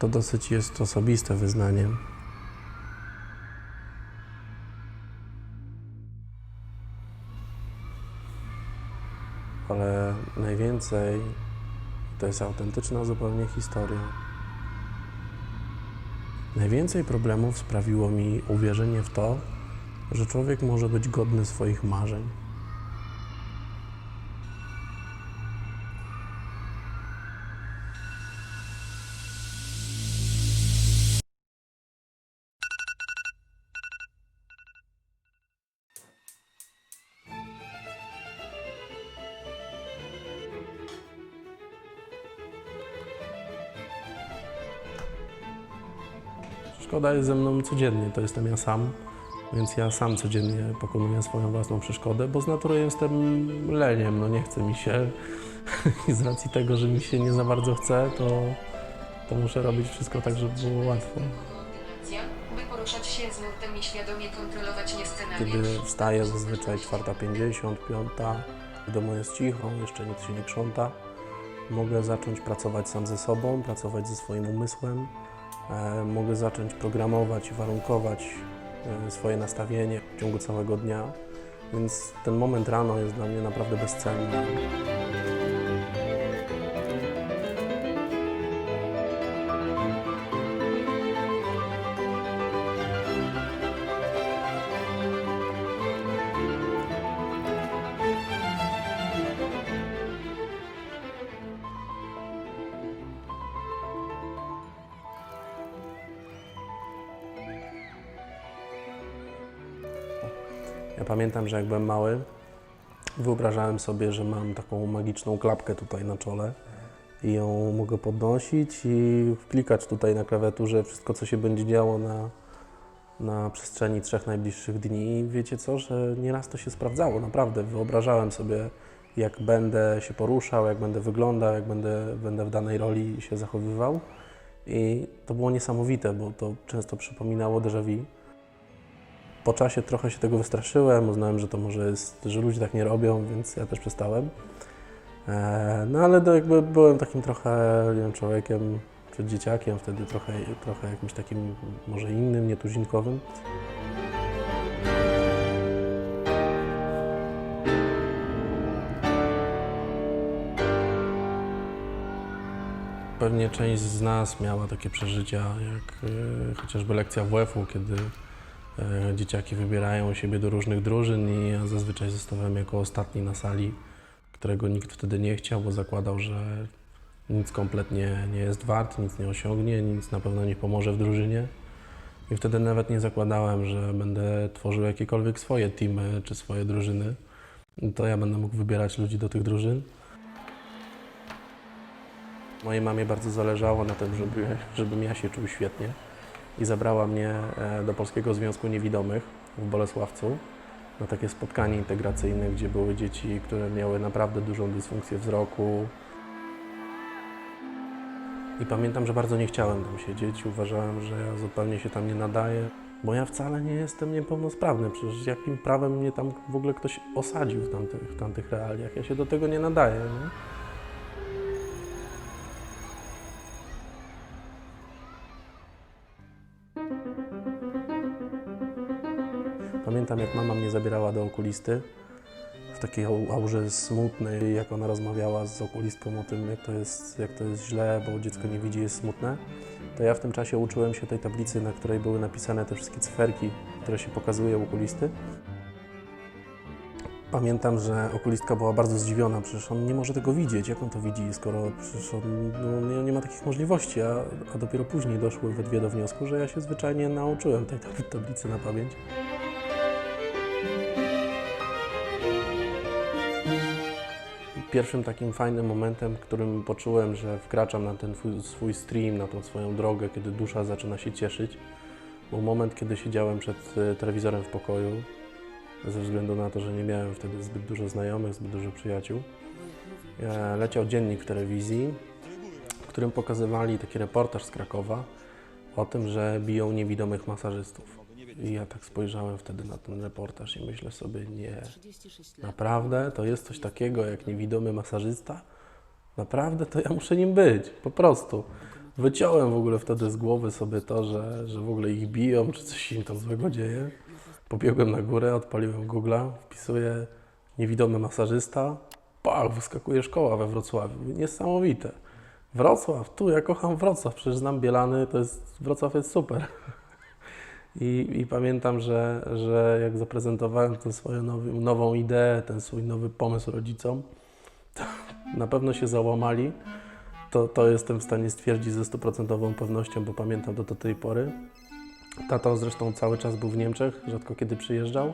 To dosyć jest osobiste wyznanie. Ale najwięcej to jest autentyczna zupełnie historia. Najwięcej problemów sprawiło mi uwierzenie w to, że człowiek może być godny swoich marzeń. Przeszkoda jest ze mną codziennie, to jestem ja sam, więc ja sam codziennie pokonuję swoją własną przeszkodę, bo z natury jestem leniem, no nie chce mi się i z racji tego, że mi się nie za bardzo chce, to muszę robić wszystko tak, żeby było łatwo. By poruszać się z nurtem i świadomie kontrolować niescenariusz. Kiedy wstaję zazwyczaj 4:50, 5, w domu jest cicho, jeszcze nikt się nie krząta, mogę zacząć pracować sam ze sobą, pracować ze swoim umysłem. Mogę zacząć programować i warunkować swoje nastawienie w ciągu całego dnia, więc ten moment rano jest dla mnie naprawdę bezcenny. Ja pamiętam, że jak byłem mały, wyobrażałem sobie, że mam taką magiczną klapkę tutaj na czole i ją mogę podnosić i wklikać tutaj na klawiaturze wszystko, co się będzie działo na przestrzeni 3 najbliższych dni. I wiecie co, że nieraz to się sprawdzało, naprawdę. Wyobrażałem sobie, jak będę się poruszał, jak będę wyglądał, jak będę w danej roli się zachowywał. I to było niesamowite, bo to często przypominało déjà vu. Po czasie trochę się tego wystraszyłem, uznałem, że to może jest, że ludzie tak nie robią, więc ja też przestałem. No ale jakby byłem takim trochę, nie wiem, człowiekiem, czy dzieciakiem, wtedy trochę jakimś takim może innym, nietuzinkowym. Pewnie część z nas miała takie przeżycia, jak chociażby lekcja WF-u, kiedy dzieciaki wybierają siebie do różnych drużyn i ja zazwyczaj zostawałem jako ostatni na sali, którego nikt wtedy nie chciał, bo zakładał, że nic kompletnie nie jest wart, nic nie osiągnie, nic na pewno nie pomoże w drużynie. I wtedy nawet nie zakładałem, że będę tworzył jakiekolwiek swoje teamy czy swoje drużyny. To ja będę mógł wybierać ludzi do tych drużyn. Mojej mamie bardzo zależało na tym, żebym ja się czuł świetnie. I zabrała mnie do Polskiego Związku Niewidomych w Bolesławcu na takie spotkanie integracyjne, gdzie były dzieci, które miały naprawdę dużą dysfunkcję wzroku. I pamiętam, że bardzo nie chciałem tam siedzieć. Uważałem, że ja zupełnie się tam nie nadaję, bo ja wcale nie jestem niepełnosprawny. Przecież jakim prawem mnie tam w ogóle ktoś osadził w tamtych realiach? Ja się do tego nie nadaję. Nie? Pamiętam, jak mama mnie zabierała do okulisty w takiej aurze smutnej, jak ona rozmawiała z okulistką o tym, jak to jest źle, bo dziecko nie widzi, jest smutne. To ja w tym czasie uczyłem się tej tablicy, na której były napisane te wszystkie cyferki, które się pokazuje u okulisty. Pamiętam, że okulistka była bardzo zdziwiona, przecież on nie może tego widzieć, jak on to widzi, skoro przecież on nie ma takich możliwości, a dopiero później doszły we dwie do wniosku, że ja się zwyczajnie nauczyłem tej tablicy na pamięć. Pierwszym takim fajnym momentem, w którym poczułem, że wkraczam na ten swój stream, na tą swoją drogę, kiedy dusza zaczyna się cieszyć, był moment, kiedy siedziałem przed telewizorem w pokoju, ze względu na to, że nie miałem wtedy zbyt dużo znajomych, zbyt dużo przyjaciół. Leciał dziennik w telewizji, w którym pokazywali taki reportaż z Krakowa o tym, że biją niewidomych masażystów. I ja tak spojrzałem wtedy na ten reportaż i myślę sobie, nie, naprawdę to jest coś takiego jak niewidomy masażysta? Naprawdę to ja muszę nim być, po prostu. Wyciąłem w ogóle wtedy z głowy sobie to, że w ogóle ich biją, czy coś im tam złego dzieje. Pobiegłem na górę, odpaliłem Google'a, wpisuję niewidomy masażysta. Pach, wyskakuje szkoła we Wrocławiu. Niesamowite. Wrocław, ja kocham Wrocław, przecież znam Bielany, Wrocław jest super. I pamiętam, że jak zaprezentowałem tę swoją nową ideę, ten swój nowy pomysł rodzicom, to na pewno się załamali. To jestem w stanie stwierdzić ze 100% pewnością, bo pamiętam to do tej pory. Tato zresztą cały czas był w Niemczech, rzadko kiedy przyjeżdżał,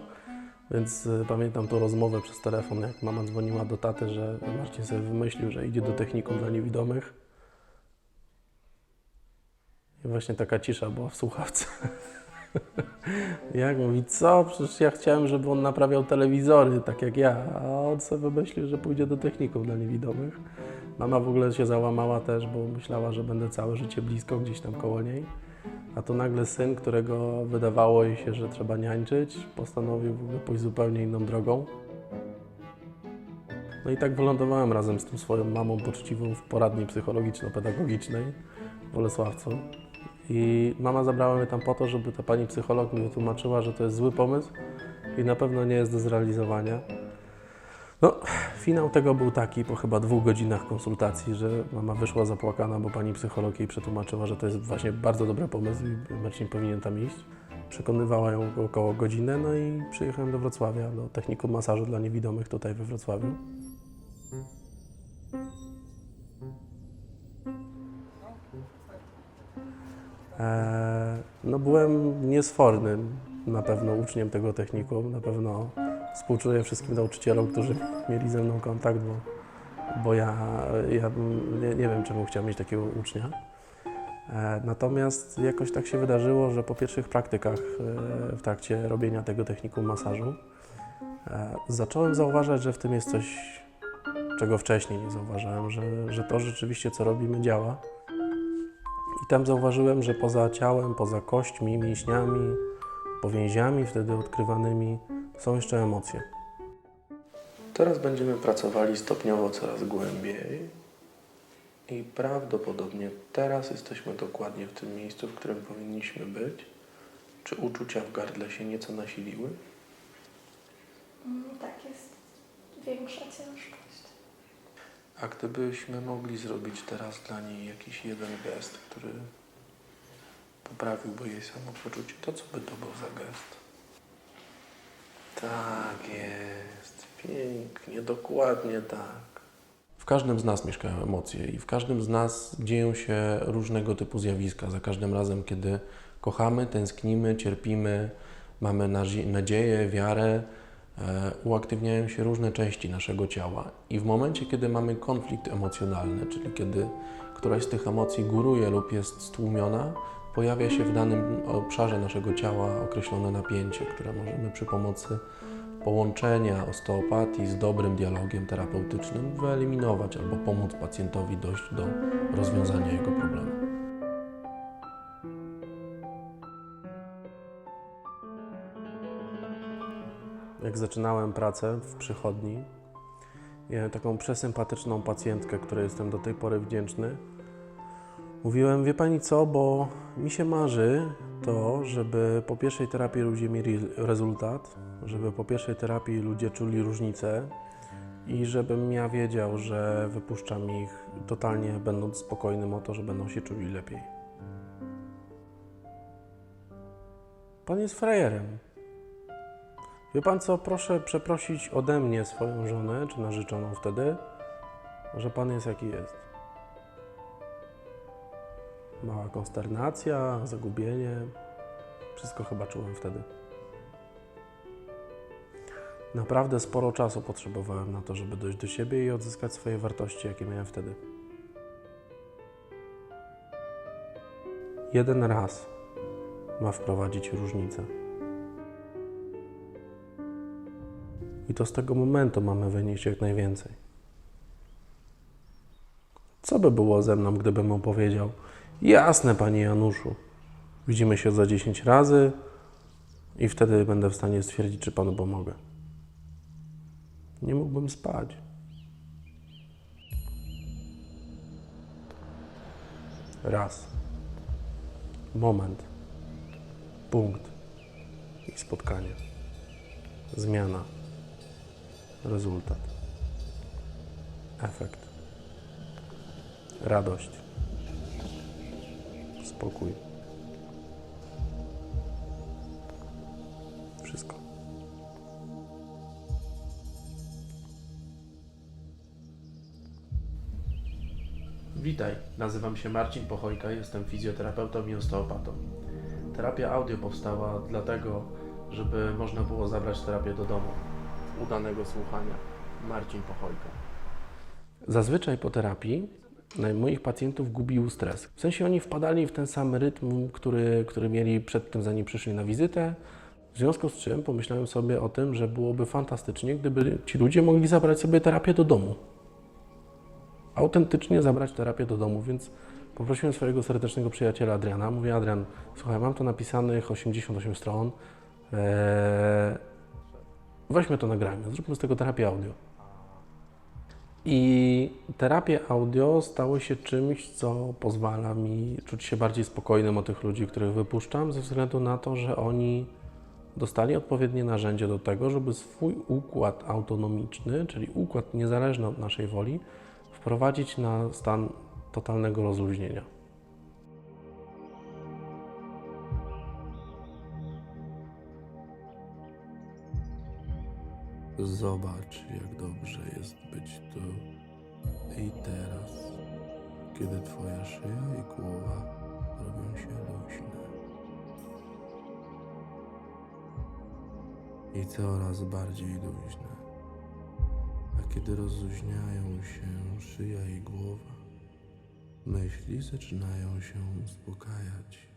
więc pamiętam tą rozmowę przez telefon, jak mama dzwoniła do taty, że Marcin sobie wymyślił, że idzie do technikum dla niewidomych. I właśnie taka cisza była w słuchawce. Jak mówi, co? Przecież ja chciałem, żeby on naprawiał telewizory, tak jak ja, a on sobie wymyślił, że pójdzie do technikum dla niewidomych. Mama w ogóle się załamała też, bo myślała, że będę całe życie blisko, gdzieś tam koło niej. A tu nagle syn, którego wydawało jej się, że trzeba niańczyć, postanowił w ogóle pójść zupełnie inną drogą. No i tak wylądowałem razem z tą swoją mamą poczciwą w poradni psychologiczno-pedagogicznej w Bolesławcu. I mama zabrała mnie tam po to, żeby ta pani psycholog mi wytłumaczyła, że to jest zły pomysł i na pewno nie jest do zrealizowania. No, finał tego był taki, po chyba 2 godzinach konsultacji, że mama wyszła zapłakana, bo pani psycholog jej przetłumaczyła, że to jest właśnie bardzo dobry pomysł i Marcin powinien tam iść. Przekonywała ją około godzinę, no i przyjechałem do Wrocławia, do technikum masażu dla niewidomych tutaj we Wrocławiu. No byłem niesfornym na pewno uczniem tego technikum, na pewno współczuję wszystkim nauczycielom, którzy mieli ze mną kontakt, bo ja nie wiem, czemu chciałem mieć takiego ucznia. Natomiast jakoś tak się wydarzyło, że po pierwszych praktykach w trakcie robienia tego technikum masażu zacząłem zauważać, że w tym jest coś, czego wcześniej nie zauważałem, że to rzeczywiście, co robimy, działa. I tam zauważyłem, że poza ciałem, poza kośćmi, mięśniami, powięziami wtedy odkrywanymi są jeszcze emocje. Teraz będziemy pracowali stopniowo coraz głębiej i prawdopodobnie teraz jesteśmy dokładnie w tym miejscu, w którym powinniśmy być. Czy uczucia w gardle się nieco nasiliły? Tak, jest większa ciężkość. A gdybyśmy mogli zrobić teraz dla niej jakiś jeden gest, który poprawiłby jej samopoczucie, to co by to był za gest? Tak jest, pięknie, dokładnie tak. W każdym z nas mieszkają emocje i w każdym z nas dzieją się różnego typu zjawiska. Za każdym razem, kiedy kochamy, tęsknimy, cierpimy, mamy nadzieję, wiarę, uaktywniają się różne części naszego ciała. I w momencie, kiedy mamy konflikt emocjonalny, czyli kiedy któraś z tych emocji góruje lub jest stłumiona, pojawia się w danym obszarze naszego ciała określone napięcie, które możemy przy pomocy połączenia osteopatii z dobrym dialogiem terapeutycznym wyeliminować albo pomóc pacjentowi dojść do rozwiązania jego problemu. Jak zaczynałem pracę w przychodni, miałem taką przesympatyczną pacjentkę, której jestem do tej pory wdzięczny. Mówiłem, wie pani co, bo mi się marzy to, żeby po pierwszej terapii ludzie mieli rezultat, żeby po pierwszej terapii ludzie czuli różnicę i żebym ja wiedział, że wypuszczam ich totalnie będąc spokojnym o to, że będą się czuli lepiej. Pan jest frajerem. Wie pan co, proszę przeprosić ode mnie swoją żonę, czy narzeczoną wtedy, że pan jest jaki jest. Mała konsternacja, zagubienie, wszystko chyba czułem wtedy. Naprawdę sporo czasu potrzebowałem na to, żeby dojść do siebie i odzyskać swoje wartości, jakie miałem wtedy. Jeden raz ma wprowadzić różnicę. I to z tego momentu mamy wynieść jak najwięcej. Co by było ze mną, gdybym mu powiedział: jasne, panie Januszu, widzimy się za 10 razy i wtedy będę w stanie stwierdzić, czy panu pomogę. Nie mógłbym spać. raz, moment, punkt i spotkanie, zmiana, rezultat, efekt, radość, spokój. Wszystko. Witaj, nazywam się Marcin Pochojka, jestem fizjoterapeutą i osteopatą. Terapia audio powstała dlatego, żeby można było zabrać terapię do domu. Udanego słuchania. Marcin Pochojka. Zazwyczaj po terapii moich pacjentów gubił stres. W sensie oni wpadali w ten sam rytm, który mieli przed tym, zanim przyszli na wizytę. W związku z czym pomyślałem sobie o tym, że byłoby fantastycznie, gdyby ci ludzie mogli zabrać sobie terapię do domu. Autentycznie zabrać terapię do domu, więc poprosiłem swojego serdecznego przyjaciela Adriana. Mówię: Adrian, słuchaj, mam to napisanych 88 stron. Weźmy to, nagrajmy, zróbmy z tego terapię audio. I terapie audio stały się czymś, co pozwala mi czuć się bardziej spokojnym o tych ludzi, których wypuszczam, ze względu na to, że oni dostali odpowiednie narzędzie do tego, żeby swój układ autonomiczny, czyli układ niezależny od naszej woli, wprowadzić na stan totalnego rozluźnienia. Zobacz, jak dobrze jest być tu i teraz, kiedy twoja szyja i głowa robią się luźne. I coraz bardziej luźne. A kiedy rozluźniają się szyja i głowa, myśli zaczynają się uspokajać.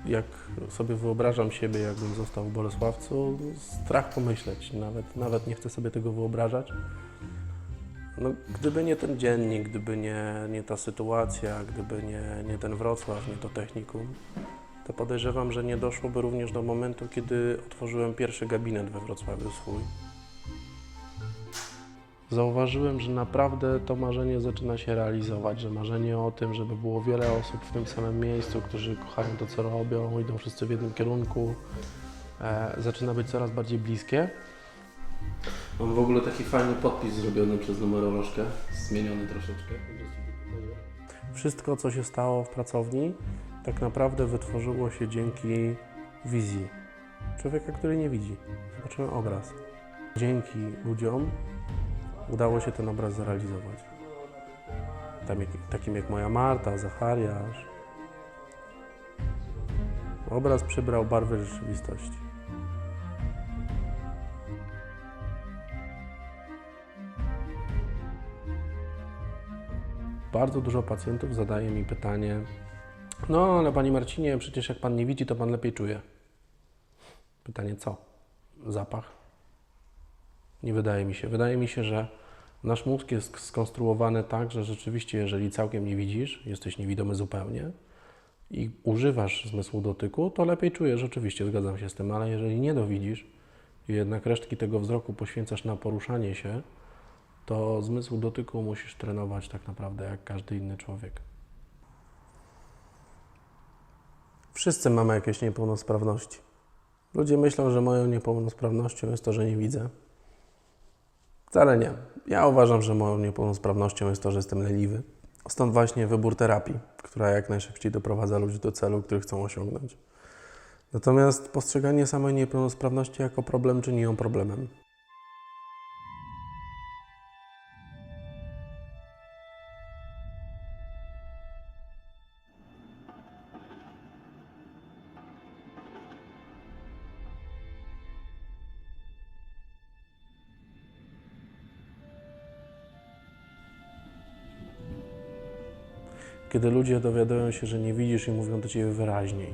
Jak sobie wyobrażam siebie, jakbym został w Bolesławcu, strach pomyśleć, nawet nie chcę sobie tego wyobrażać. No, gdyby nie ten dziennik, gdyby nie ta sytuacja, gdyby nie ten Wrocław, nie to technikum, to podejrzewam, że nie doszłoby również do momentu, kiedy otworzyłem pierwszy gabinet we Wrocławiu swój. Zauważyłem, że naprawdę to marzenie zaczyna się realizować, że marzenie o tym, żeby było wiele osób w tym samym miejscu, którzy kochają to, co robią, idą wszyscy w jednym kierunku, zaczyna być coraz bardziej bliskie. Mam w ogóle taki fajny podpis zrobiony przez numerolożkę, zmieniony troszeczkę. Wszystko, co się stało w pracowni, tak naprawdę wytworzyło się dzięki wizji człowieka, który nie widzi. Zobaczyłem obraz. Dzięki ludziom udało się ten obraz zrealizować. Takim jak moja Marta, Zachariasz. Obraz przybrał barwy rzeczywistości. Bardzo dużo pacjentów zadaje mi pytanie: no ale Panie Marcinie, przecież jak Pan nie widzi, to Pan lepiej czuje. Pytanie co? Zapach? Nie wydaje mi się. Wydaje mi się, że nasz mózg jest skonstruowany tak, że rzeczywiście, jeżeli całkiem nie widzisz, jesteś niewidomy zupełnie i używasz zmysłu dotyku, to lepiej czujesz, rzeczywiście zgadzam się z tym, ale jeżeli nie dowidzisz i jednak resztki tego wzroku poświęcasz na poruszanie się, to zmysł dotyku musisz trenować tak naprawdę jak każdy inny człowiek. Wszyscy mamy jakieś niepełnosprawności. Ludzie myślą, że moją niepełnosprawnością jest to, że nie widzę. Wcale nie. Ja uważam, że moją niepełnosprawnością jest to, że jestem leniwy. Stąd właśnie wybór terapii, która jak najszybciej doprowadza ludzi do celu, który chcą osiągnąć. Natomiast postrzeganie samej niepełnosprawności jako problem czyni ją problemem. Kiedy ludzie dowiadują się, że nie widzisz i mówią do Ciebie wyraźniej.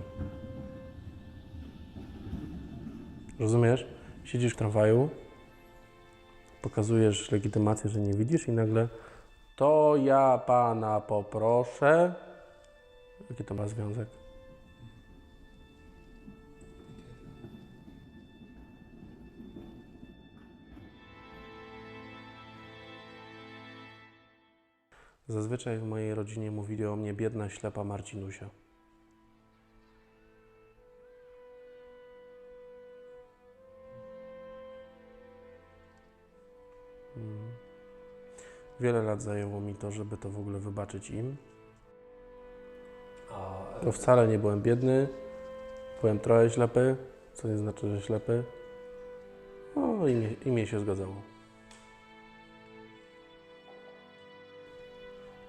Rozumiesz? Siedzisz w tramwaju, pokazujesz legitymację, że nie widzisz i nagle to ja pana poproszę. Jaki to ma związek? Zazwyczaj w mojej rodzinie mówili o mnie biedna, ślepa Marcinusia. Wiele lat zajęło mi to, żeby to w ogóle wybaczyć im. To wcale nie byłem biedny, byłem trochę ślepy, co nie znaczy, że ślepy. No i mnie się zgadzało.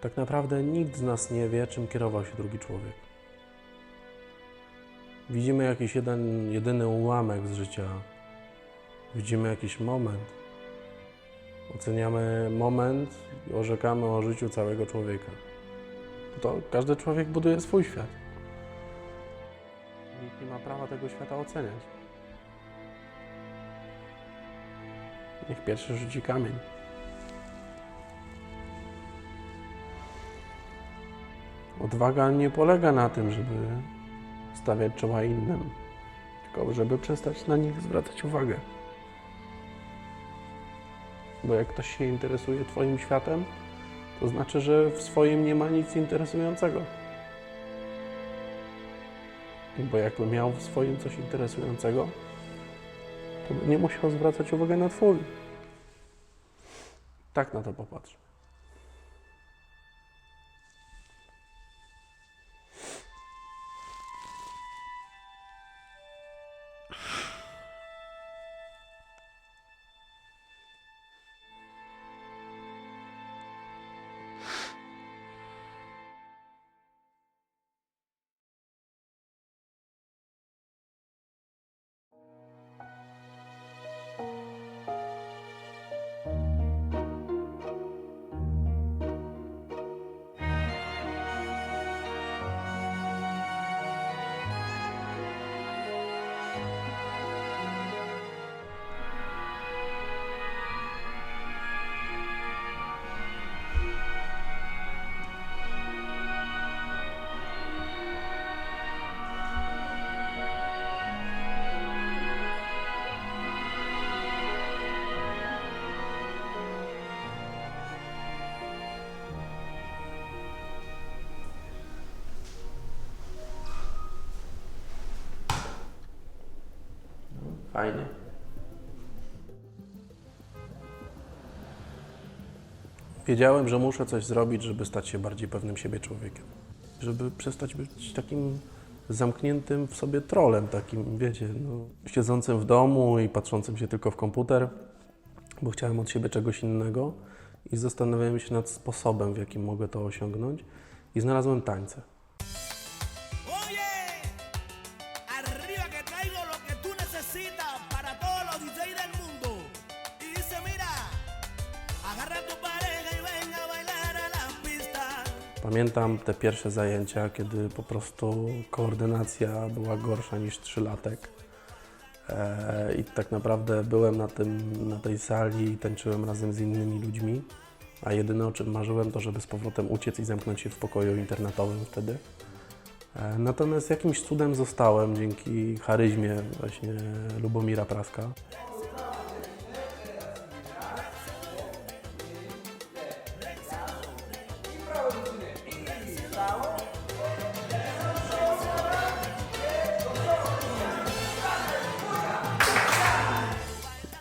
Tak naprawdę nikt z nas nie wie, czym kierował się drugi człowiek. Widzimy jakiś jedyny ułamek z życia. Widzimy jakiś moment. Oceniamy moment i orzekamy o życiu całego człowieka. To każdy człowiek buduje swój świat. Nikt nie ma prawa tego świata oceniać. Niech pierwszy rzuci kamień. Odwaga nie polega na tym, żeby stawiać czoła innym, tylko żeby przestać na nich zwracać uwagę. Bo jak ktoś się interesuje Twoim światem, to znaczy, że w swoim nie ma nic interesującego. Bo jakby miał w swoim coś interesującego, to by nie musiał zwracać uwagi na Twój. Tak na to popatrz. Fajnie. Wiedziałem, że muszę coś zrobić, żeby stać się bardziej pewnym siebie człowiekiem. Żeby przestać być takim zamkniętym w sobie trolem, takim, wiecie, no, siedzącym w domu i patrzącym się tylko w komputer, bo chciałem od siebie czegoś innego i zastanawiałem się nad sposobem, w jakim mogę to osiągnąć i znalazłem tańce. Oye, arriba que traigo lo que tú necesitas para todos los DJs del mundo. Y dice, mira, agarra a tu pareja y venga a bailar a la pista. Pamiętam te pierwsze zajęcia, kiedy po prostu koordynacja była gorsza niż 3-latek. I tak naprawdę byłem na tej sali i tańczyłem razem z innymi ludźmi, a jedyne o czym marzyłem to, żeby z powrotem uciec i zamknąć się w pokoju internetowym wtedy. Natomiast jakimś cudem zostałem dzięki charyzmie właśnie Lubomira Praska.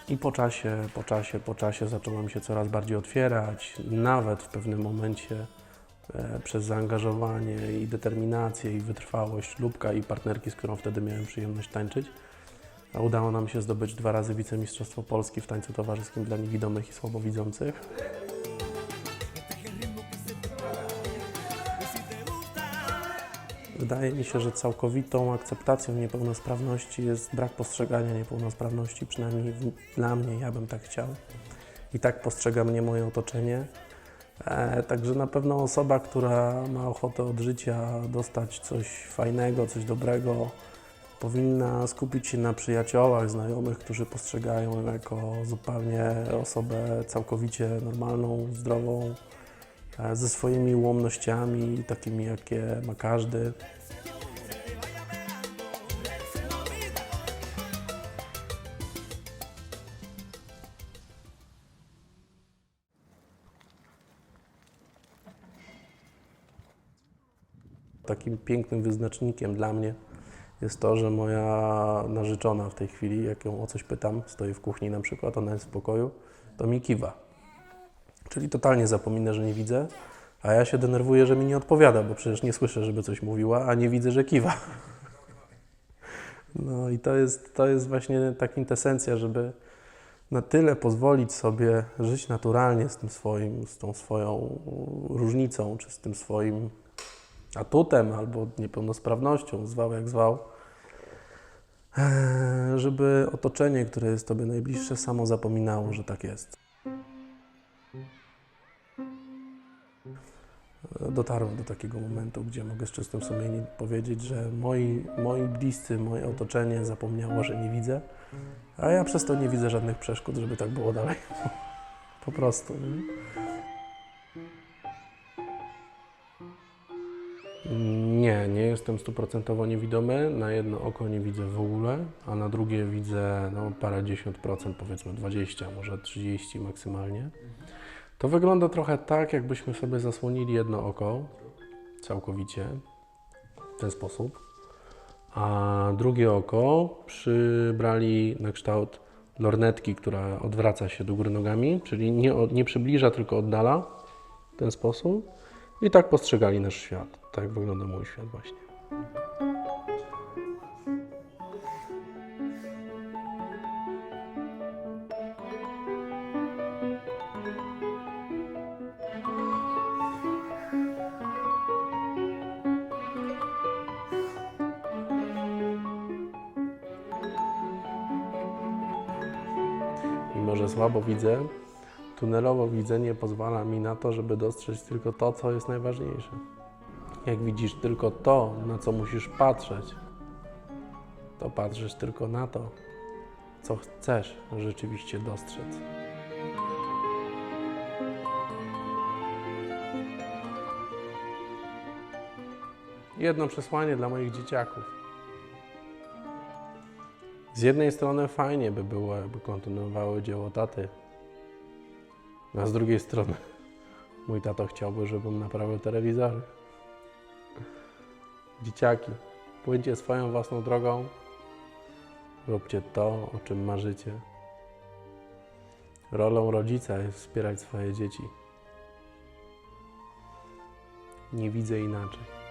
I po czasie zacząłem się coraz bardziej otwierać, nawet w pewnym momencie przez zaangażowanie i determinację i wytrwałość Lubka i partnerki, z którą wtedy miałem przyjemność tańczyć, udało nam się zdobyć 2 razy wicemistrzostwo Polski w tańcu towarzyskim dla niewidomych i słabowidzących. Wydaje mi się, że całkowitą akceptacją niepełnosprawności jest brak postrzegania niepełnosprawności, przynajmniej dla mnie, ja bym tak chciał. I tak postrzega mnie moje otoczenie. Także na pewno osoba, która ma ochotę od życia dostać coś fajnego, coś dobrego, powinna skupić się na przyjaciołach, znajomych, którzy postrzegają ją jako zupełnie osobę całkowicie normalną, zdrową, ze swoimi ułomnościami, takimi jakie ma każdy. Takim pięknym wyznacznikiem dla mnie jest to, że moja narzeczona w tej chwili, jak ją o coś pytam, stoi w kuchni na przykład, ona jest w pokoju, to mi kiwa. Czyli totalnie zapomina, że nie widzę, a ja się denerwuję, że mi nie odpowiada, bo przecież nie słyszę, żeby coś mówiła, a nie widzę, że kiwa. No i to jest właśnie ta kwintesencja, żeby na tyle pozwolić sobie żyć naturalnie z tą swoją różnicą, czy z tym swoim atutem albo niepełnosprawnością, zwał jak zwał, żeby otoczenie, które jest Tobie najbliższe, samo zapominało, że tak jest. Dotarłem do takiego momentu, gdzie mogę z czystym sumieniem powiedzieć, że moi bliscy, moje otoczenie zapomniało, że nie widzę, a ja przez to nie widzę żadnych przeszkód, żeby tak było dalej. Po prostu. Nie jestem 100% niewidomy. Na jedno oko nie widzę w ogóle, a na drugie widzę parędziesiąt procent, powiedzmy 20, może 30 maksymalnie. To wygląda trochę tak, jakbyśmy sobie zasłonili jedno oko całkowicie, w ten sposób, a drugie oko przybrali na kształt lornetki, która odwraca się do góry nogami, czyli nie przybliża, tylko oddala w ten sposób i tak postrzegali nasz świat. Tak wygląda mój świat właśnie. Mimo że słabo widzę, tunelowo widzenie pozwala mi na to, żeby dostrzec tylko to, co jest najważniejsze. Jak widzisz tylko to, na co musisz patrzeć, to patrzysz tylko na to, co chcesz rzeczywiście dostrzec. Jedno przesłanie dla moich dzieciaków. Z jednej strony fajnie by było, jakby kontynuowały dzieło taty, a z drugiej strony mój tato chciałby, żebym naprawił telewizory. Dzieciaki, płyńcie swoją własną drogą, róbcie to, o czym marzycie. Rolą rodzica jest wspierać swoje dzieci. Nie widzę inaczej.